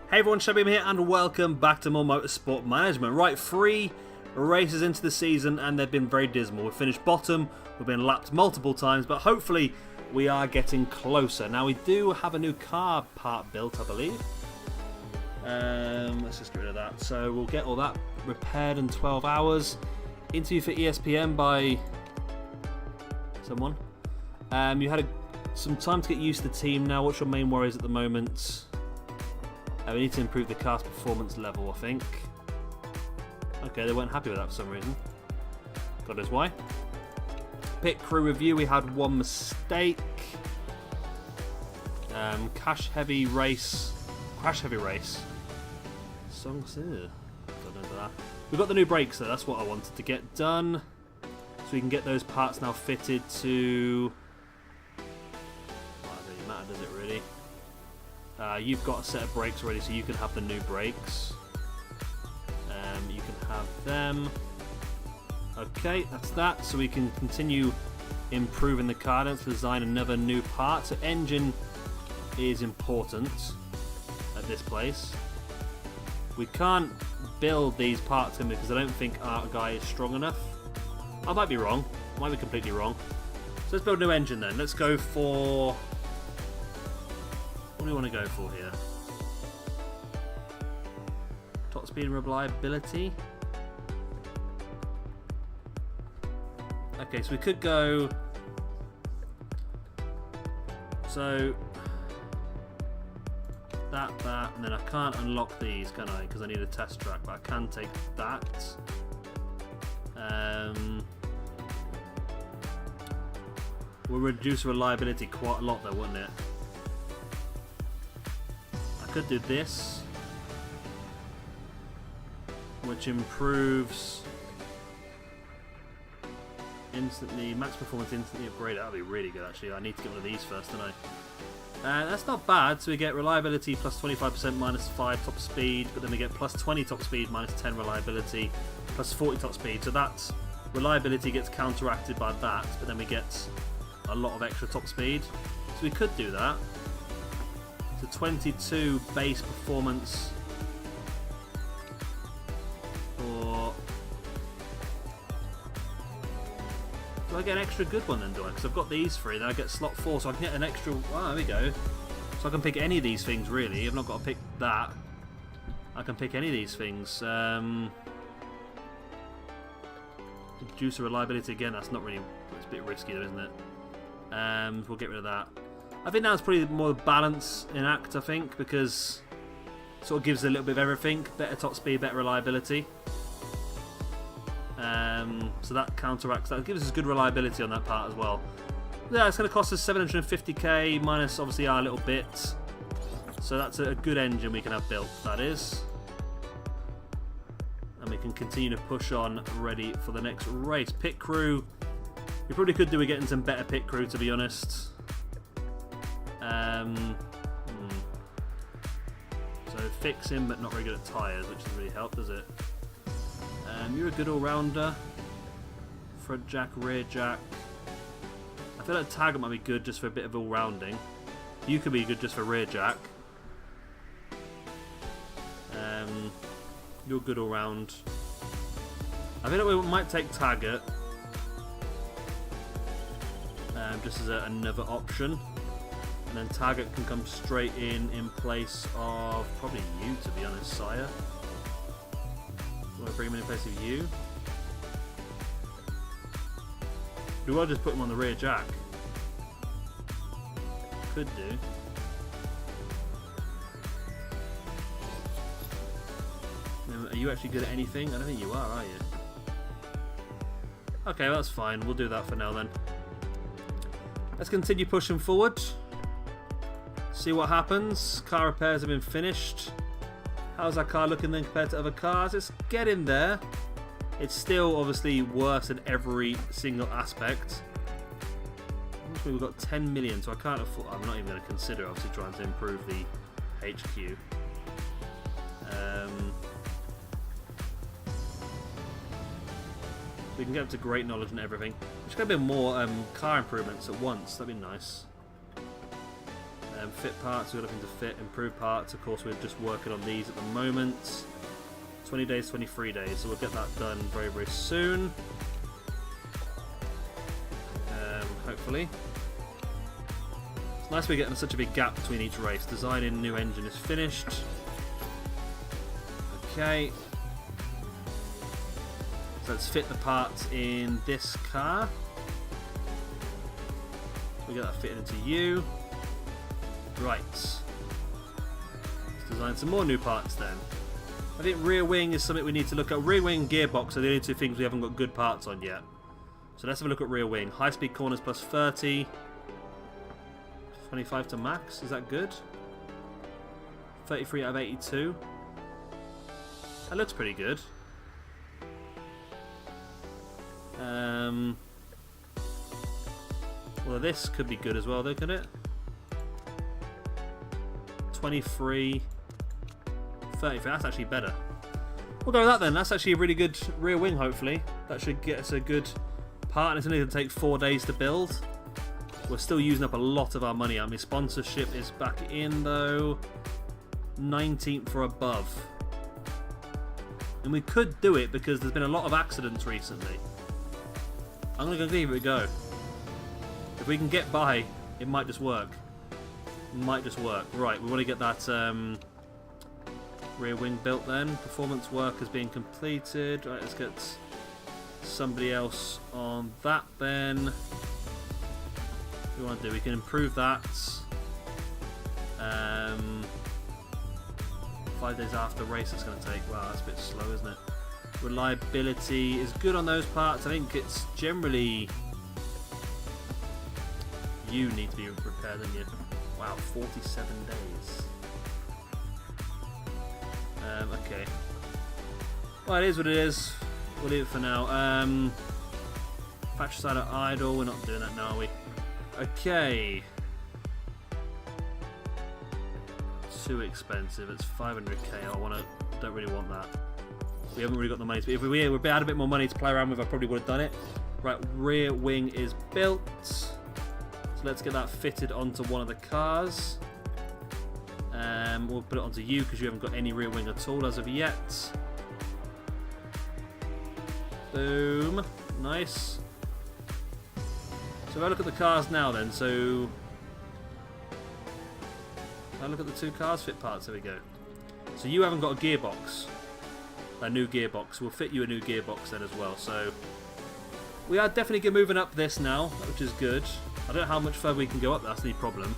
Hey everyone, Shabim here and welcome back to more Motorsport Management. Right, 3 races into the season and they've been very dismal. We've finished bottom, we've been lapped multiple times, but hopefully we are getting closer. Now we do have a new car part built, I believe. Let's just get rid of that. So we'll get all that repaired in 12 hours. Interview for ESPN by someone. You had some time to get used to the team now. What's your main worries at the moment? We need to improve the car's performance level, I think. Okay, they weren't happy with that for some reason. God knows why. Pit crew review, we had one mistake. Crash heavy race. Songs, don't know that. We've got the new brakes though, that's what I wanted to get done. So we can get those parts now fitted to... Well, it doesn't matter, does it really? You've got a set of brakes already, so you can have the new brakes. You can have them. Okay, that's that. So we can continue improving the car. Let's design another new part. So engine is important at this place. We can't build these parts in because I don't think our guy is strong enough. I might be wrong. I might be completely wrong. So let's build a new engine then. Let's go for... What do we want to go for here? Top speed and reliability. Okay, so we could go... So... That, and then I can't unlock these, can I? Because I need a test track, but I can take that. Will reduce reliability quite a lot though, wouldn't it? I could do this, which improves instantly, max performance instantly upgrade. That would be really good actually. I need to get one of these first, don't I? That's not bad. So we get reliability plus 25% minus 5 top speed, but then we get plus 20 top speed minus 10 reliability plus 40 top speed. So that reliability gets counteracted by that, but then we get a lot of extra top speed. So we could do that. So 22 base performance for... Do I get an extra good one then, do I? Because I've got these 3, then I get slot 4, so I can get an extra... Oh, there we go. So I can pick any of these things, really. I've not got to pick that. I can pick any of these things. Reduce the reliability again, that's not really... It's a bit risky though, isn't it? We'll get rid of that. I think that's probably more balance in act, I think, because it sort of gives a little bit of everything. Better top speed, better reliability. So that counteracts that. It gives us good reliability on that part as well. Yeah, it's going to cost us 750k minus obviously our little bit. So that's a good engine we can have built, that is. And we can continue to push on, ready for the next race. Pit crew. We probably could do with getting some better pit crew, to be honest. So fixing, but not very good at tyres, which doesn't really help, does it? You're a good all-rounder. Front jack, rear jack. I feel like Taggart might be good just for a bit of all-rounding. You could be good just for rear jack. You're good all-round. I feel like we might take Taggart. Just as another option. And then Taggart can come straight in place of probably you, to be honest, Sire. Want to bring him in place of you? Do I just put him on the rear jack? Could do. Now, are you actually good at anything? I don't think you are you? Okay, well, that's fine. We'll do that for now then. Let's continue pushing forward. See what happens. Car repairs have been finished. How's that car looking then compared to other cars? It's getting there. It's still obviously worse in every single aspect. We've got 10 million, so I can't afford... I'm not even going to consider obviously trying to improve the HQ. We can get up to great knowledge and everything. We should get a bit more car improvements at once. That'd be nice. Fit parts, we're looking to fit, improve parts. Of course, we're just working on these at the moment. 20 days, 23 days, so we'll get that done very, very soon. Hopefully. It's nice we're getting such a big gap between each race. Designing new engine is finished. Okay. So let's fit the parts in this car. We get that fitted into you. Right. Let's design some more new parts then. I think rear wing is something we need to look at. Rear wing and gearbox are the only two things we haven't got good parts on yet. So let's have a look at rear wing. High speed corners plus 30. 25 to max. Is that good? 33 out of 82. That looks pretty good. Well, this could be good as well, though, could it? 23. 33. That's actually better. We'll go with that then. That's actually a really good rear wing, hopefully. That should get us a good part, and it's only going to take 4 days to build. We're still using up a lot of our money. I mean, sponsorship is back in, though. 19th or above. And we could do it because there's been a lot of accidents recently. I'm going to give it a go. If we can get by, it might just work. It might just work. Right, we want to get that rear wing built then. Performance work is being completed. Right, let's get somebody else on that then. What do we want to do? We can improve that. 5 days after the race it's going to take. Wow, that's a bit slow, isn't it? Reliability is good on those parts. I think it's generally you need to be repaired, don't you? Wow, 47 days. Okay. Well, it is what it is. We'll leave it for now. Factory side at idle. We're not doing that now, are we? Okay. Too expensive. It's 500k. Don't really want that. We haven't really got the money. If we had a bit more money to play around with, I probably would have done it. Right, rear wing is built. So let's get that fitted onto one of the cars. We'll put it onto you because you haven't got any rear wing at all as of yet. Boom. Nice. So if I look at the cars now then, so I look at the two cars fit parts, there we go. So you haven't got a gearbox. A new gearbox. We'll fit you a new gearbox then as well. So we are definitely moving up this now, which is good. I don't know how much further we can go up, that's the problem.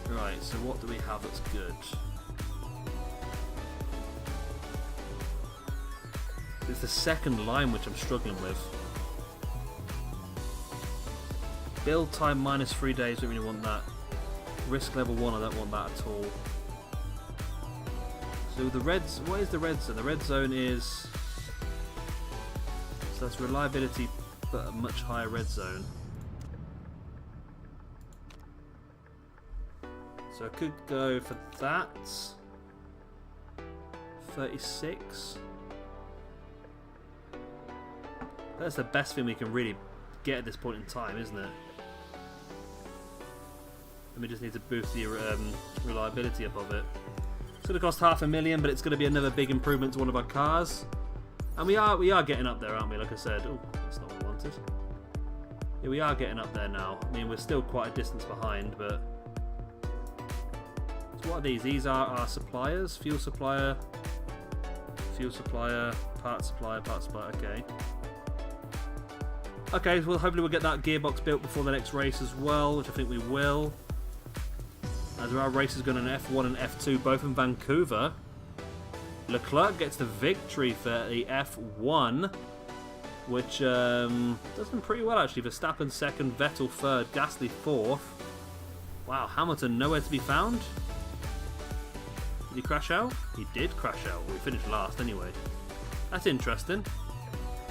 Right, so what do we have that's good? It's the second line which I'm struggling with. Build time minus 3 days, don't really want that. Risk level 1, I don't want that at all. So the reds, what is the red zone? The red zone is, so that's reliability but a much higher red zone. So I could go for that. 36. That's the best thing we can really get at this point in time, isn't it? And we just need to boost the reliability up of it. It's going to cost $500,000, but it's going to be another big improvement to one of our cars. And we are getting up there, aren't we? Like I said. Oh, that's not what I wanted. Yeah, we are getting up there now. I mean, we're still quite a distance behind, but... So what are these? These are our suppliers. Fuel supplier, parts supplier, okay. Okay, well hopefully we'll get that gearbox built before the next race as well, which I think we will. As there are races going on F1 and F2, both in Vancouver. Leclerc gets the victory for the F1, which does them pretty well actually. Verstappen second, Vettel third, Gasly fourth. Wow, Hamilton nowhere to be found. Did he crash out? He did crash out. We finished last anyway. That's interesting.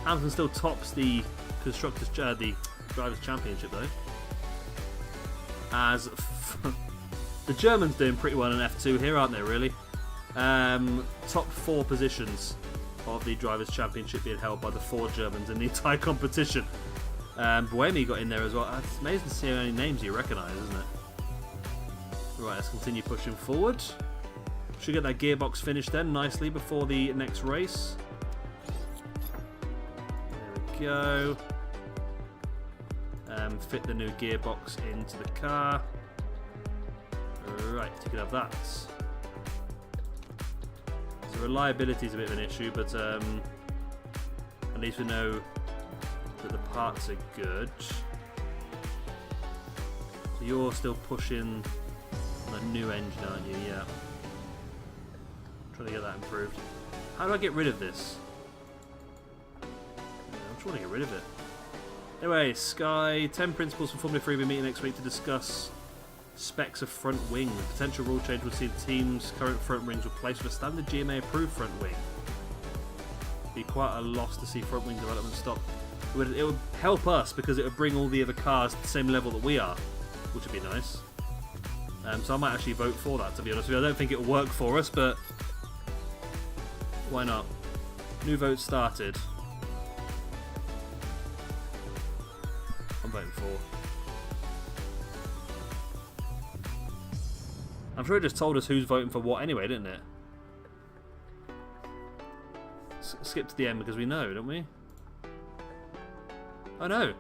Hamilton still tops the constructors, the drivers' championship though. As the Germans doing pretty well in F2 here, aren't they? Really. Top 4 positions of the drivers' championship being held by the 4 Germans in the entire competition. Buemi got in there as well. It's amazing to see how many names you recognise, isn't it? Right, let's continue pushing forward. Should get that gearbox finished then nicely before the next race. There we go. Fit the new gearbox into the car. Right, you can have that. So reliability is a bit of an issue, but at least we know that the parts are good. So you're still pushing the new engine, aren't you? Yeah. Trying to get that improved. How do I get rid of this? I'm trying to get rid of it. Anyway, Sky, 10 principals for Formula 3 will be meeting next week to discuss specs of front wing. The potential rule change will see the team's current front wings replaced with a standard GMA approved front wing. Be quite a loss to see front wing development stop. It would help us because it would bring all the other cars to the same level that we are, which would be nice. So I might actually vote for that, to be honest with you. I don't think it will work for us, but why not? New vote started. I'm voting for. I'm sure it just told us who's voting for what anyway, didn't it? Skip to the end because we know, don't we? Oh no!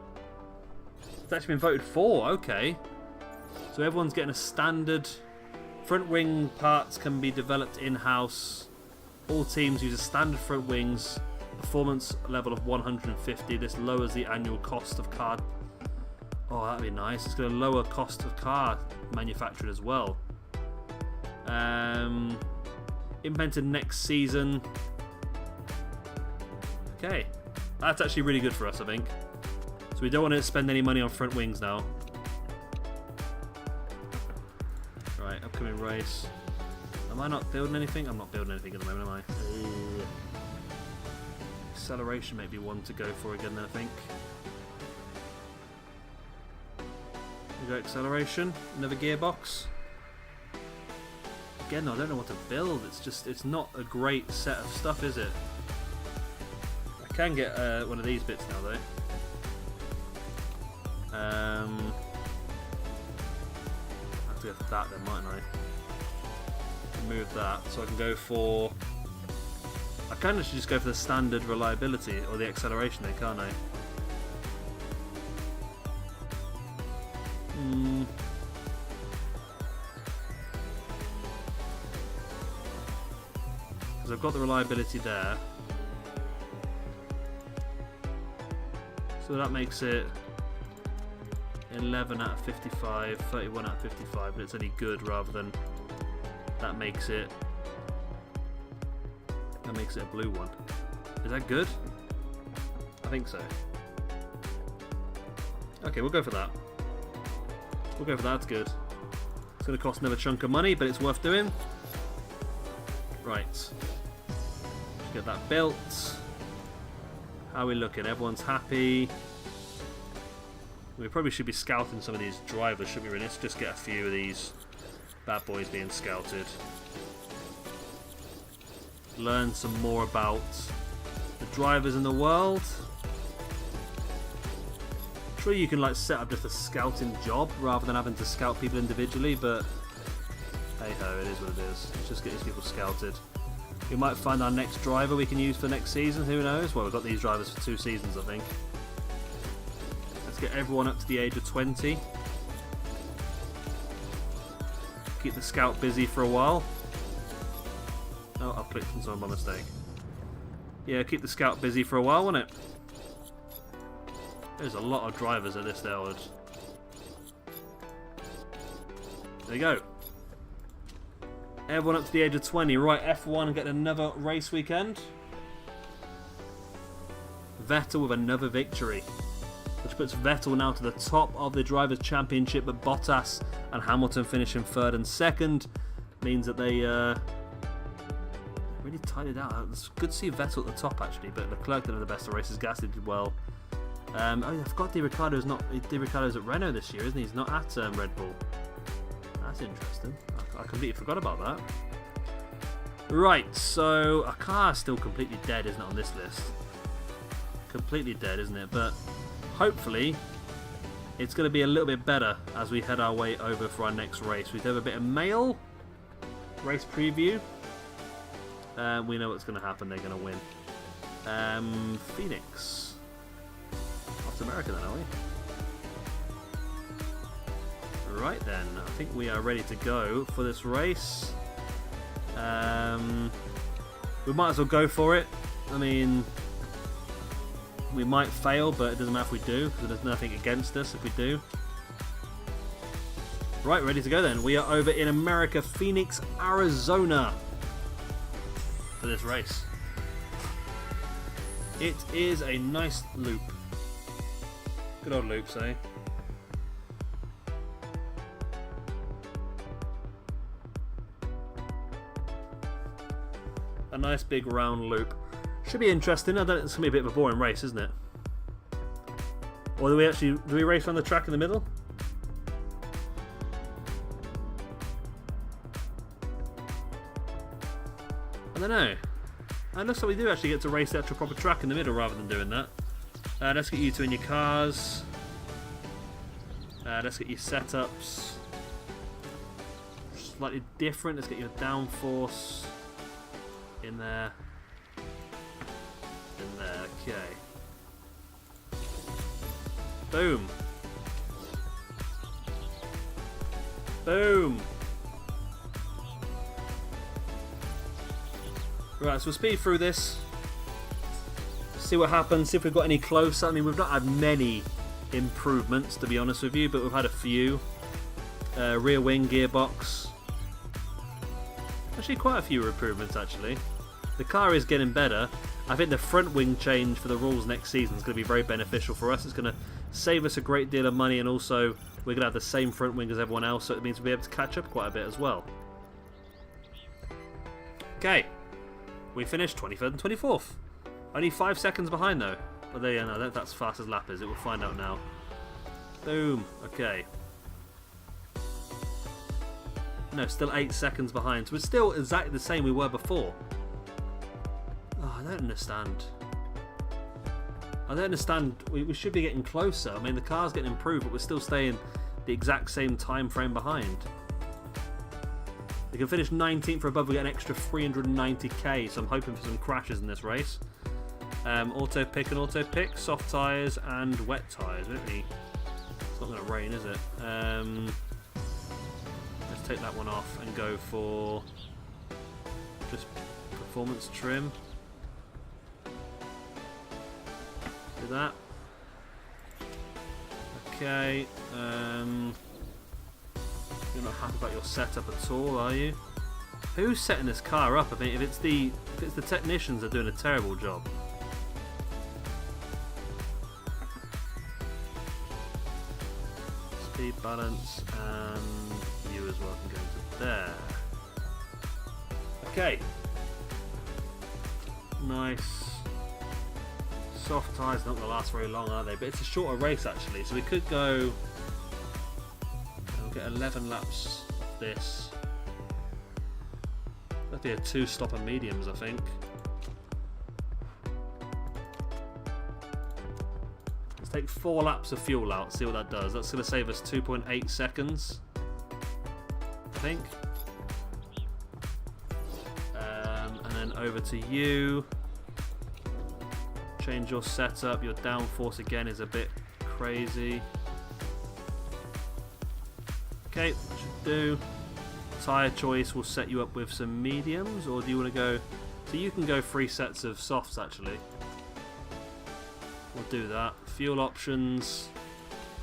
It's actually been voted for, okay. So everyone's getting a standard. Front wing parts can be developed in-house. All teams use a standard front wings. Performance level of 150. This lowers the annual cost of car. Oh, that'd be nice. It's going to lower cost of car manufactured as well. Implemented next season. Okay. That's actually really good for us, I think. So we don't want to spend any money on front wings now. Right, upcoming race. Am I not building anything? I'm not building anything at the moment, am I? Acceleration may be one to go for again, I think. We go acceleration, another gearbox. Again, I don't know what to build. It's not a great set of stuff, is it? I can get one of these bits now, though. I have to go for that then, mightn't I? Move that, so I can go for... I can actually just go for the standard reliability, or the acceleration then, can't I? Because I've got the reliability there. So that makes it 11 out of 55, 31 out of 55, but it's only good rather than... That makes it a blue one. Is that good? I think so. Okay, we'll go for that. We'll go for that, that's good. It's going to cost another chunk of money, but it's worth doing. Right. Let's get that built. How are we looking? Everyone's happy. We probably should be scouting some of these drivers, shouldn't we, really? Let's just get a few of these bad boys being scouted. Learn some more about the drivers in the world. I'm sure you can like set up just a scouting job rather than having to scout people individually, but hey ho, it is what it is. Let's just get these people scouted. We might find our next driver we can use for next season, who knows? Well, we've got these drivers for 2 seasons, I think. Let's get everyone up to the age of 20. Keep the scout busy for a while. Oh, I've clicked on someone by mistake. Yeah, keep the scout busy for a while, won't it? There's a lot of drivers at this Elwood. There you go. Everyone up to the age of 20. Right, F1 getting another race weekend. Vettel with another victory, which puts Vettel now to the top of the Drivers' Championship, but Bottas and Hamilton finishing 3rd and 2nd. Means that they really tied it out. It's good to see Vettel at the top, actually, but Leclerc did the best of races. Gasly did well. Oh, I forgot Di Ricciardo's at Renault this year, isn't he? He's not at Red Bull. That's interesting. I completely forgot about that. Right, so our car's still completely dead, isn't it, on this list? Completely dead, isn't it? But hopefully it's going to be a little bit better as we head our way over for our next race. We have a bit of mail. Race preview. We know what's going to happen. They're going to win. Phoenix. Off to America then, are we? Right then. I think we are ready to go for this race. We might as well go for it. I mean, we might fail, but it doesn't matter if we do, because there's nothing against us if we do. Right, ready to go then. We are over in America, Phoenix, Arizona, for this race. It is a nice loop. Good old loops, eh? A nice big round loop. Should be interesting. I don't think it's going to be a bit of a boring race, isn't it? Or do we race around the track in the middle? I don't know. It looks like we do actually get to race the actual proper track in the middle rather than doing that. Let's get you two in your cars. Let's get your setups slightly different. Let's get your downforce in there. In there, okay. Boom. Boom. Right, so we'll speed through this. See what happens, see if we've got any closer. I mean, we've not had many improvements, to be honest with you, but we've had a few. Rear wing gearbox. Actually, quite a few improvements, actually. The car is getting better. I think the front wing change for the rules next season is going to be very beneficial for us. It's going to save us a great deal of money, and also we're going to have the same front wing as everyone else, so it means we'll be able to catch up quite a bit as well. Okay, we finished 23rd and 24th. Only 5 seconds behind though. Well, there you go. That's fast as lap is. It will find out now. Boom. Okay. No, still 8 seconds behind. So we're still exactly the same we were before. Oh, I don't understand. I don't understand. We should be getting closer. I mean, the car's getting improved, but we're still staying the exact same time frame behind. We can finish 19th or above. We get an extra 390k. So I'm hoping for some crashes in this race. Auto pick and auto pick. Soft tyres and wet tyres. Really, it's not going to rain, is it? Let's take that one off and go for just performance trim. Do that. Okay. You're not happy about your setup at all, are you? Who's setting this car up? I mean, if it's the technicians, they're doing a terrible job. Speed, balance, and you as well can go into there. Okay. Nice. Soft tyres not going to last very long, are they? But it's a shorter race actually, so we could go. We'll get 11 laps of this. That'd be a 2-stopper mediums, I think. Let's take 4 laps of fuel out. See what that does. That's going to save us 2.8 seconds, I think. And then over to you. Change your setup. Your downforce again is a bit crazy. Okay, should do. Tyre choice will set you up with some mediums, or do you want to go? So you can go 3 sets of softs actually. We'll do that. Fuel options.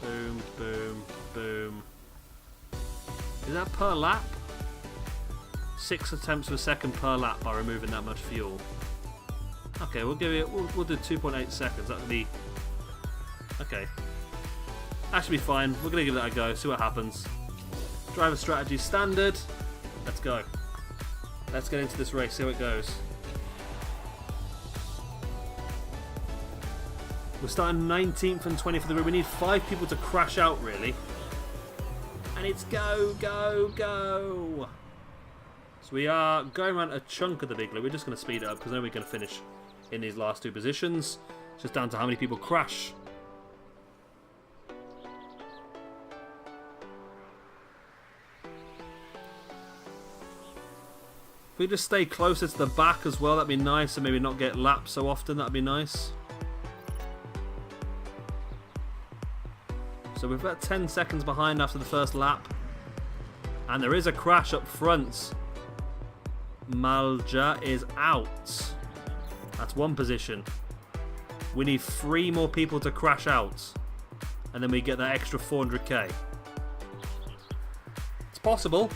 Boom, boom, boom. Is that per lap? 6 attempts per second per lap by removing that much fuel. Okay, we'll give it. We'll do 2.8 seconds. That'll be okay. That should be fine. We're gonna give that a go. See what happens. Driver strategy standard. Let's go. Let's get into this race. See how it goes. We're starting 19th and 20th for the grid. We need 5 people to crash out really. And it's go, go, go. So we are going around a chunk of the big loop. We're just going to speed it up because then we're going to finish in these last 2 positions. It's just down to how many people crash. we just stay closer to the back as well, that'd be nice, and maybe not get lapped so often, that'd be nice. So we're about 10 seconds behind after the first lap. And there is a crash up front. Malja is out. That's one position. We need 3 more people to crash out. And then we get that extra 400k. It's possible.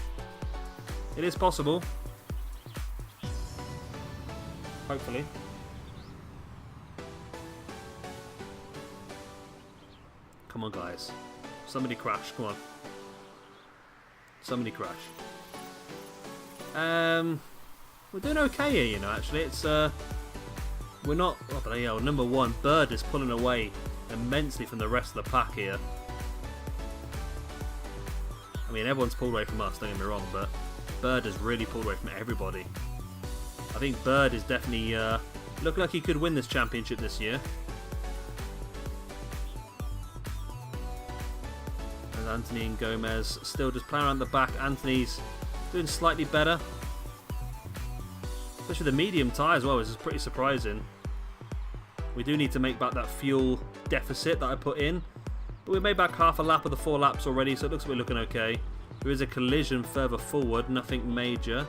It is possible. Hopefully. Come on, guys. Somebody crash. Come on. Somebody crash. We're doing okay here, you know, actually. It's, we're not... Oh, but yeah, number 1, Bird is pulling away immensely from the rest of the pack here. I mean, everyone's pulled away from us, don't get me wrong, but Bird has really pulled away from everybody. I think Bird is definitely looking like he could win this championship this year. As Anthony and Gomez still just playing around the back. Anthony's doing slightly better. Especially the medium tyre as well, which is pretty surprising. We do need to make back that fuel deficit that I put in. But we made back half a lap of the 4 laps already, so it looks like we're looking okay. There is a collision further forward, nothing major.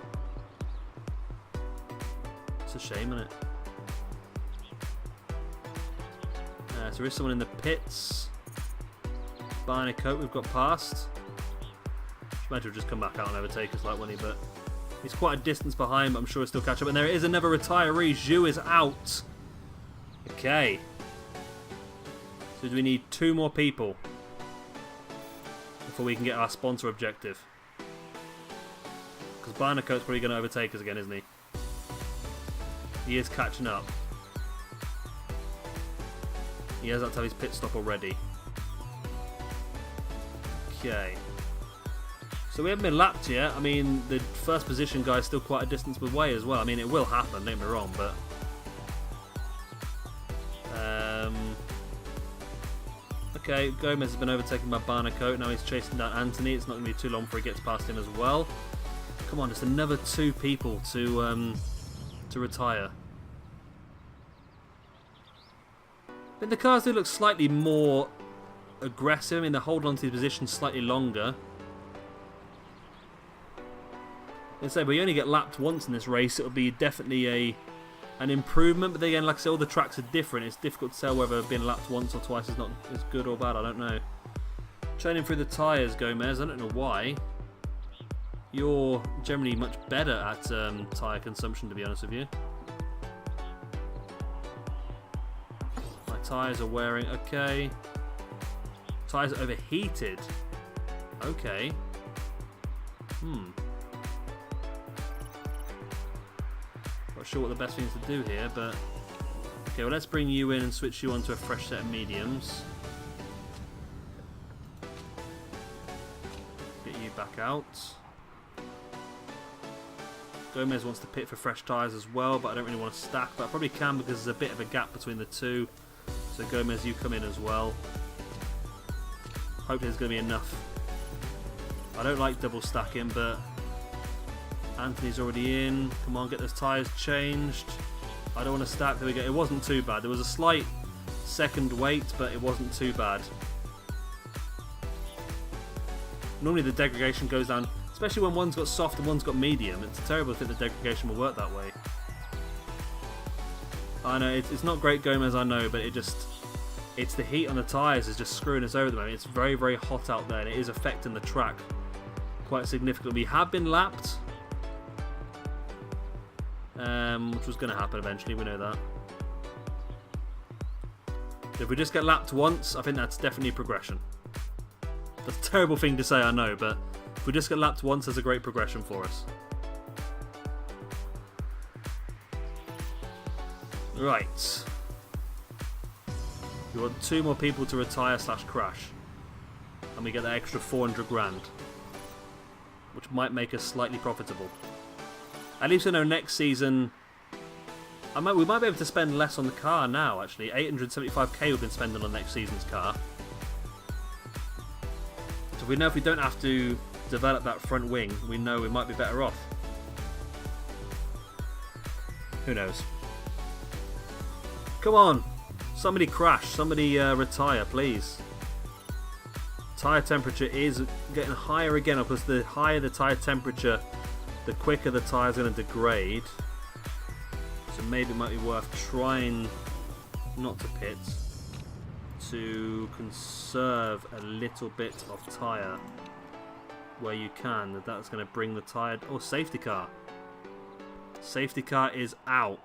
It's a shame, isn't it? So there is someone in the pits. Barnacote we've got past. Imagine we'll just come back out and overtake us like, wouldn't he? But he's quite a distance behind, but I'm sure he'll still catch up. And there is another retiree. Zhu is out. Okay. So do we need 2 more people before we can get our sponsor objective? Because Barnacote's probably going to overtake us again, isn't he? He is catching up. He has to have his pit stop already. Okay. So we haven't been lapped yet. I mean, the first position guy is still quite a distance away as well. I mean, it will happen, don't get me wrong, but... Okay, Gomez has been overtaken by Barnacote. Now he's chasing down Anthony. It's not going to be too long before he gets past him as well. Come on, just another 2 people to retire. But the cars do look slightly more aggressive. I mean, they're holding on to the position slightly longer. Let's say we only get lapped once in this race. It'll be definitely an improvement. But then again, like I said, all the tracks are different. It's difficult to tell whether being lapped once or twice is not as good or bad. I don't know. Training through the tyres, Gomez. I don't know why. You're generally much better at tyre consumption, to be honest with you. My tyres are wearing... Okay. Tyres are overheated. Okay. Not sure what the best thing is to do here, but... Okay, well, let's bring you in and switch you onto a fresh set of mediums. Get you back out. Gomez wants to pit for fresh tyres as well, but I don't really want to stack. But I probably can because there's a bit of a gap between the two. So Gomez, you come in as well. Hope there's going to be enough. I don't like double stacking, but Anthony's already in. Come on, get those tyres changed. I don't want to stack. There we go. It wasn't too bad. There was a slight second wait, but it wasn't too bad. Normally the degradation goes down, especially when one's got soft and one's got medium. It's terrible to think the degradation will work that way. I know, it's not great, Gomez, I know, but it's the heat on the tyres is just screwing us over at the moment. It's very, very hot out there, and it is affecting the track quite significantly. We have been lapped, which was going to happen eventually, we know that. If we just get lapped once, I think that's definitely progression. That's a terrible thing to say, I know, but if we just get lapped once, there's a great progression for us. Right. We want 2 more people to retire / crash. And we get that extra 400 grand. Which might make us slightly profitable. At least we know next season... we might be able to spend less on the car now, actually. 875k we've been spending on next season's car. So we know if we don't have to develop that front wing, we know we might be better off. Who knows? Come on! Somebody crash. Somebody retire, please. Tyre temperature is getting higher again, because the higher the tyre temperature, the quicker the tyre is going to degrade. So maybe it might be worth trying not to pit, to conserve a little bit of tyre where you can. That's going to bring the tyre... Oh, safety car. Safety car is out.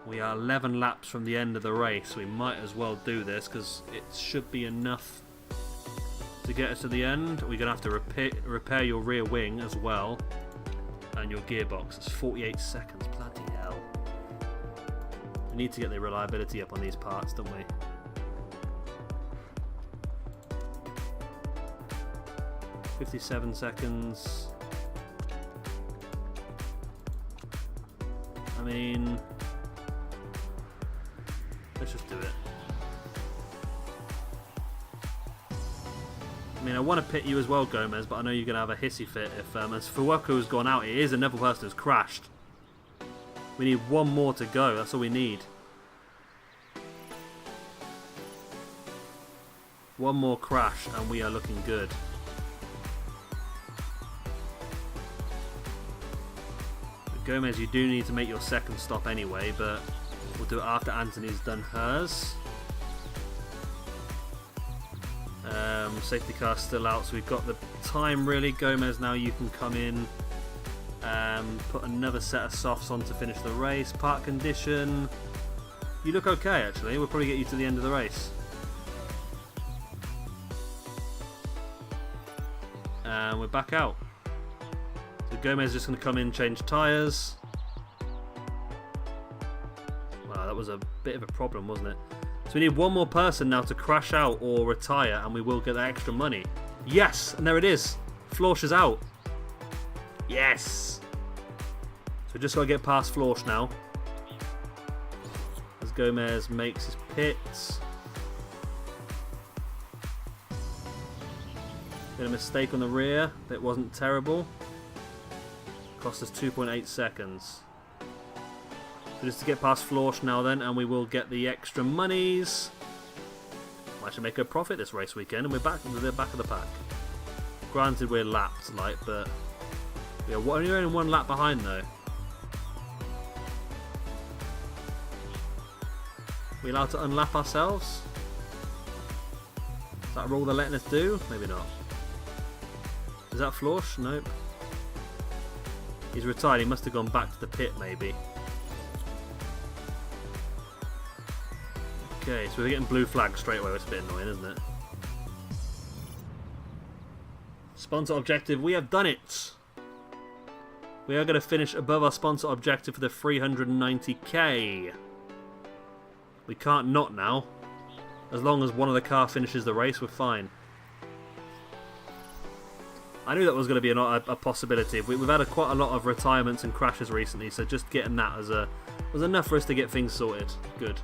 We are 11 laps from the end of the race. We might as well do this because it should be enough to get us to the end. We're going to have to repair your rear wing as well, and your gearbox. It's 48 seconds. Bloody hell. We need to get the reliability up on these parts, don't we? $57 seconds. I mean, let's just do it. I mean, I want to pit you as well, Gomez, but I know you're going to have a hissy fit if... as Fuwaku's gone out, it is another person who's crashed. We need one more to go, that's all we need. One more crash and we are looking good. Gomez, you do need to make your second stop anyway, but we'll do it after Anthony's done hers. Safety car still out, so we've got the time really. Gomez, now you can come in, put another set of softs on to finish the race. Park condition, you look okay actually. We'll probably get you to the end of the race. And we're back out. So Gomez is just going to come in, change tyres. Wow, that was a bit of a problem, wasn't it? So we need one more person now to crash out or retire, and we will get that extra money. Yes, and there it is. Florsch is out. Yes. So we just got to get past Florsch now. As Gomez makes his pits. Made a mistake on the rear. That wasn't terrible. Cost us 2.8 seconds. So just to get past Florsch now then, and we will get the extra monies. Might should make a profit this race weekend, and we're back into the back of the pack. Granted, we're lapped, like, but we're only one lap behind though. We allowed to unlap ourselves? Is that a rule they're letting us do? Maybe not. Is that Florsch? Nope. He's retired. He must have gone back to the pit, maybe. Okay, so we're getting blue flag straight away. It's a bit annoying, isn't it? Sponsor objective. We have done it. We are going to finish above our sponsor objective for the 390k. We can't not now. As long as one of the car finishes the race, we're fine. I knew that was going to be a possibility. We've had quite a lot of retirements and crashes recently, so just getting that was enough for us to get things sorted. Good.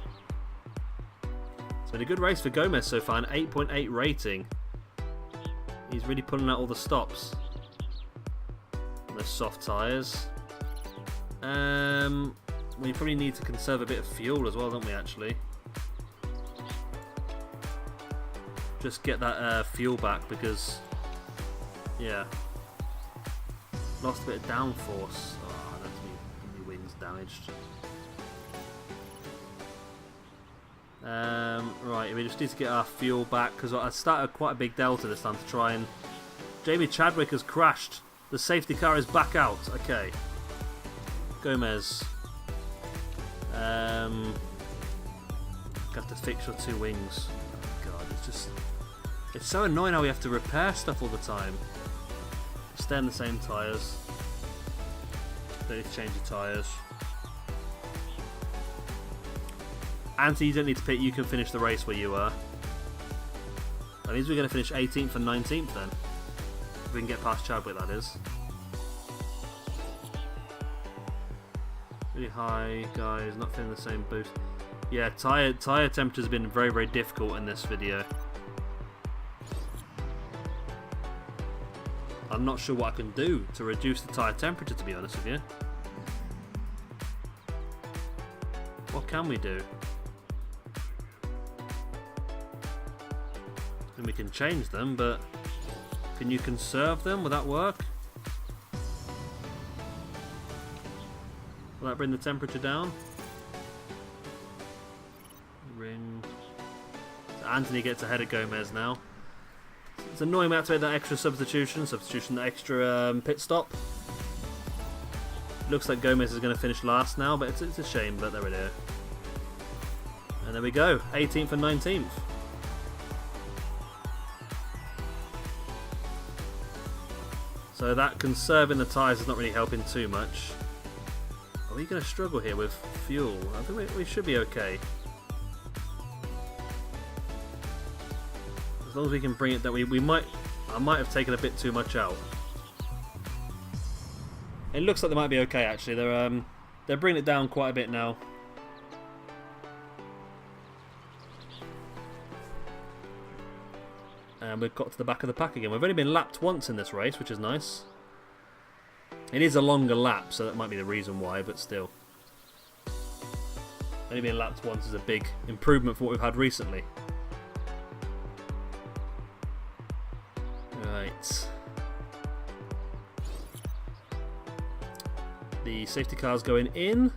It's been a good race for Gomez so far, an 8.8 rating. He's really pulling out all the stops. And the soft tyres. We probably need to conserve a bit of fuel as well, don't we, actually? Just get that fuel back because... yeah. Lost a bit of downforce. Oh, that's my wings damaged. Right, we just need to get our fuel back because I started quite a big delta this time to try and... Jamie Chadwick has crashed. The safety car is back out. Okay. Gomez. Have to fix your two wings. Oh, God, it's just... it's so annoying how we have to repair stuff all the time. Stay on the same tyres. Don't need to change the tyres. Anthony, you don't need to pit. You can finish the race where you are. That means we're going to finish 18th and 19th then. If we can get past Chadwick, that is. Really high, guys. Not feeling the same boost. Yeah, tyre temperatures have been very, very difficult in this video. I'm not sure what I can do to reduce the tyre temperature, to be honest with you. What can we do? And we can change them, but can you conserve them? Will that work? Will that bring the temperature down? Ring. So Anthony gets ahead of Gomez now. It's annoying we have to make that extra substitution, that extra pit stop. Looks like Gomez is going to finish last now, but it's a shame, but there we go. And there we go, 18th and 19th. So that conserving the tyres is not really helping too much. Are we going to struggle here with fuel? I think we should be okay. As long as we can bring it down, I might have taken a bit too much out. It looks like they might be okay actually. They're bringing it down quite a bit now. And we've got to the back of the pack again. We've only been lapped once in this race, which is nice. It is a longer lap, so that might be the reason why, but still. Only being lapped once is a big improvement for what we've had recently. Right. The safety car's going in.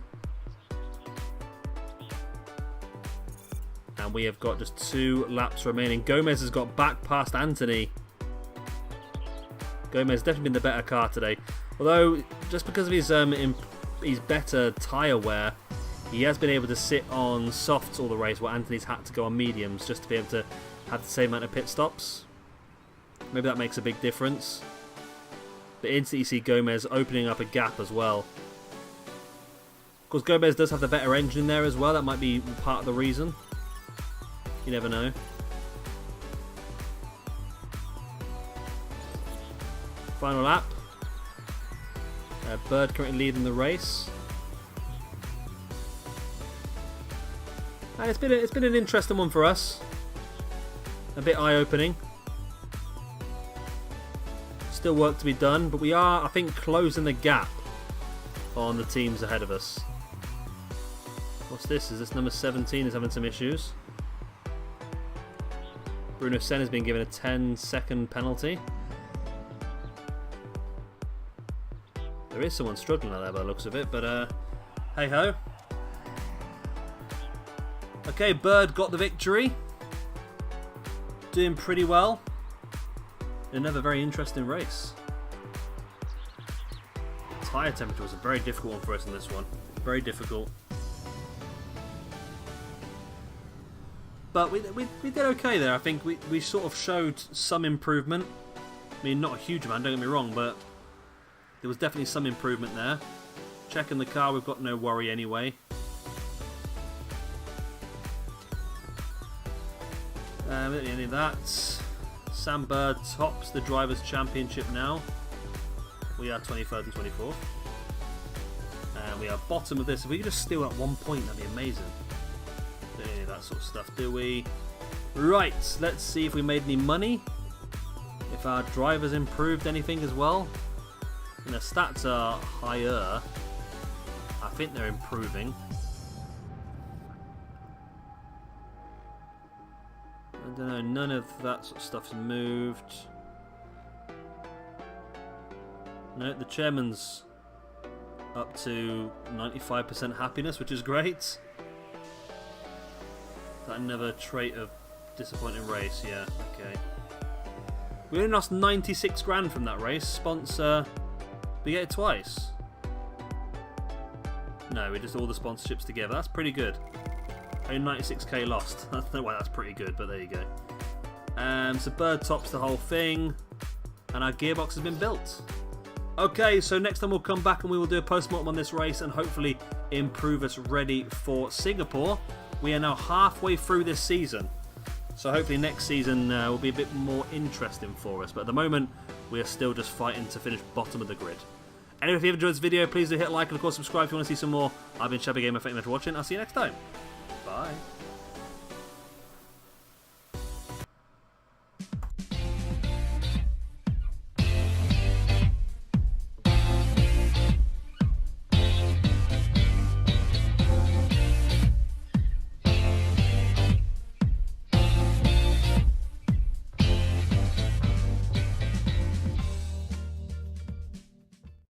And we have got just 2 laps remaining. Gomez has got back past Anthony. Gomez has definitely been the better car today. Although, just because of his better tyre wear, he has been able to sit on softs all the race, while Anthony's had to go on mediums just to be able to have the same amount of pit stops. Maybe that makes a big difference. But instantly you see Gomez opening up a gap as well. Of course, Gomez does have the better engine there as well. That might be part of the reason. You never know. Final lap. Bird currently leading the race. It's been an interesting one for us. A bit eye-opening. Still work to be done, but we are, I think, closing the gap on the teams ahead of us. What's this? Is this number 17 is having some issues? Bruno Senna has been given a 10-second penalty. There is someone struggling out there by the looks of it, but hey-ho. Okay, Bird got the victory. Doing pretty well. Another very interesting race. Tyre temperature was a very difficult one for us in this one. Very difficult. But we did okay there. I think we sort of showed some improvement. I mean, not a huge amount, don't get me wrong, but there was definitely some improvement there. Checking the car, we've got no worry anyway. We don't need any of that. Sam Bird tops the Drivers' Championship now. We are 23rd and 24th. And we are bottom of this. If we could just steal at 1 point, that'd be amazing. Don't need any of that sort of stuff, do we? Right, let's see if we made any money. If our drivers improved anything as well. And their stats are higher. I think they're improving. I don't know, none of that sort of stuff's moved. No, the chairman's up to 95% happiness, which is great. Is that another trait of disappointing race? Yeah, okay. We only lost 96 grand from that race. Sponsor, we get it twice. No, we just all the sponsorships together. That's pretty good. Only 96k lost. I don't know why that's pretty good, but there you go. So Bird tops the whole thing, and our gearbox has been built. Okay, so next time we'll come back and we will do a post-mortem on this race and hopefully improve us ready for Singapore. We are now halfway through this season, so hopefully next season will be a bit more interesting for us. But at the moment, we are still just fighting to finish bottom of the grid. Anyway, if you've enjoyed this video, please do hit like and of course subscribe if you want to see some more. I've been Shabby Gamer. Thank you much for watching. I'll see you next time. Bye.